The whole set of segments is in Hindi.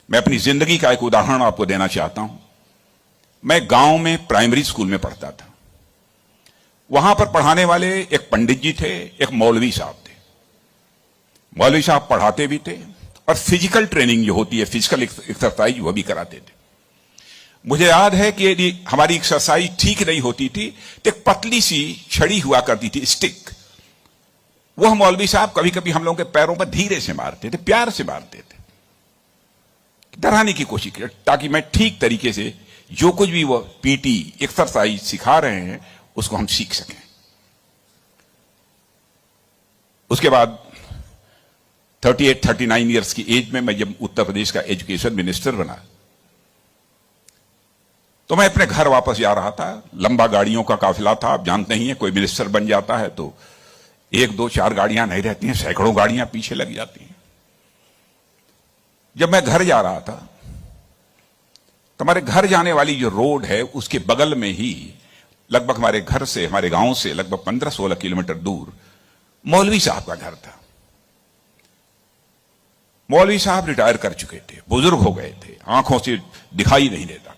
मैं अपनी जिंदगी का एक उदाहरण आपको देना चाहता हूं। मैं गांव में प्राइमरी स्कूल में पढ़ता था। वहां पर पढ़ाने वाले एक पंडित जी थे, एक मौलवी साहब थे। मौलवी साहब पढ़ाते भी थे और फिजिकल ट्रेनिंग जो होती है, फिजिकल एक्सरसाइज, वो भी कराते थे। मुझे याद है कि यदि हमारी एक्सरसाइज ठीक नहीं होती थी तो एक पतली सी छड़ी हुआ करती थी, स्टिक। वह मौलवी साहब कभी कभी हम लोगों के पैरों पर धीरे से मारते थे, प्यार से मारते थे, डराने की कोशिश की, ताकि मैं ठीक तरीके से जो कुछ भी वो पीटी एक्सरसाइज सिखा रहे हैं उसको हम सीख सकें। उसके बाद 38-39 ईयर्स की एज में मैं जब उत्तर प्रदेश का एजुकेशन मिनिस्टर बना तो मैं अपने घर वापस जा रहा था। लंबा गाड़ियों का काफिला था, आप जानते ही हैं, कोई मिनिस्टर बन जाता है तो 1, 2, 4 गाड़ियां नहीं रहती हैं, सैकड़ों गाड़ियां पीछे लग जाती हैं। जब मैं घर जा रहा था तो हमारे घर जाने वाली जो रोड है उसके बगल में ही, लगभग हमारे घर से, हमारे गांव से लगभग 15-16 किलोमीटर दूर मौलवी साहब का घर था। मौलवी साहब रिटायर कर चुके थे, बुजुर्ग हो गए थे, आंखों से दिखाई नहीं देता था।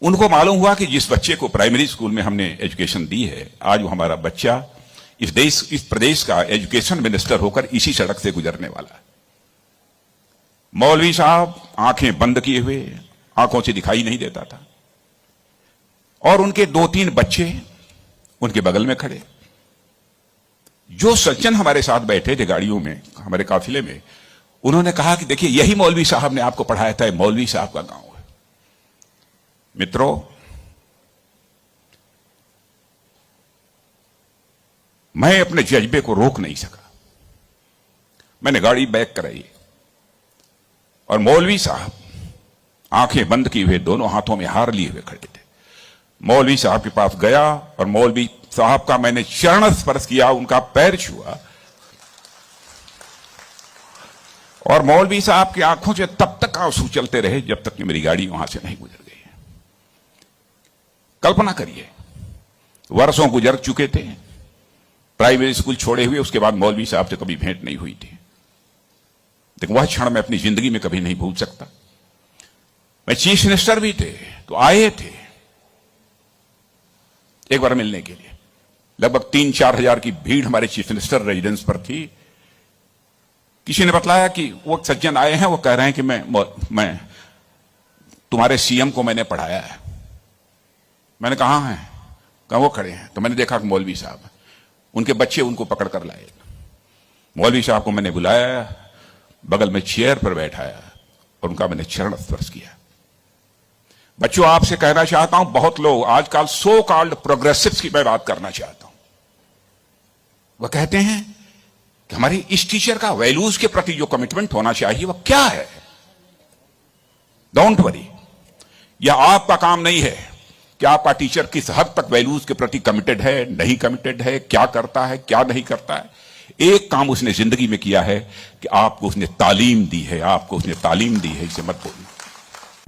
उनको मालूम हुआ कि जिस बच्चे को प्राइमरी स्कूल में हमने एजुकेशन दी है, आज वो हमारा बच्चा इस प्रदेश का एजुकेशन मिनिस्टर होकर इसी सड़क से गुजरने वाला है। मौलवी साहब आंखें बंद किए हुए, आंखों से दिखाई नहीं देता था, और उनके 2-3 बच्चे उनके बगल में खड़े। जो सज्जन हमारे साथ बैठे थे गाड़ियों में, हमारे काफिले में, उन्होंने कहा कि देखिए, यही मौलवी साहब ने आपको पढ़ाया था, मौलवी साहब का गांव है। मित्रों, मैं अपने जज्बे को रोक नहीं सका। मैंने गाड़ी बैक कराई और मौलवी साहब आंखें बंद किए हुए, दोनों हाथों में हार लिए हुए खड़े थे। मौलवी साहब के पास गया और मौलवी साहब का मैंने चरण स्पर्श किया, उनका पैर छुआ, और मौलवी साहब की आंखों से तब तक आंसू चलते रहे जब तक कि मेरी गाड़ी वहां से नहीं गुजर गई। कल्पना करिए, वर्षों गुजर चुके थे, प्राइमरी स्कूल छोड़े हुए, उसके बाद मौलवी साहब से कभी भेंट नहीं हुई थी। लेकिन वह क्षण मैं अपनी जिंदगी में कभी नहीं भूल सकता। मैं चीफ मिनिस्टर भी थे तो आए थे एक बार मिलने के लिए। लगभग 3-4 हजार की भीड़ हमारे चीफ मिनिस्टर रेजिडेंस पर थी। किसी ने बतलाया कि वो सज्जन आए हैं, वो कह रहे हैं कि मैं तुम्हारे सीएम को मैंने पढ़ाया है। मैंने कहा है, कहा वो खड़े हैं। तो मैंने देखा कि मौलवी साहब, उनके बच्चे उनको पकड़ कर लाए। मौलवी साहब को मैंने बुलाया, बगल में चेयर पर बैठाया और उनका मैंने चरण स्पर्श किया। बच्चों, आपसे कहना चाहता हूं, बहुत लोग आजकल सो कॉल्ड प्रोग्रेसिव्स की मैं बात करना चाहता हूं। वह कहते हैं कि हमारी इस टीचर का वैल्यूज के प्रति जो कमिटमेंट होना चाहिए वह क्या है। डोंट वरी, यह आपका काम नहीं है कि आपका टीचर किस हद तक वैल्यूज के प्रति कमिटेड है, नहीं कमिटेड है, क्या करता है, क्या नहीं करता है। एक काम उसने जिंदगी में किया है कि आपको उसने तालीम दी है, आपको उसने तालीम दी है, इसे मत भूलना।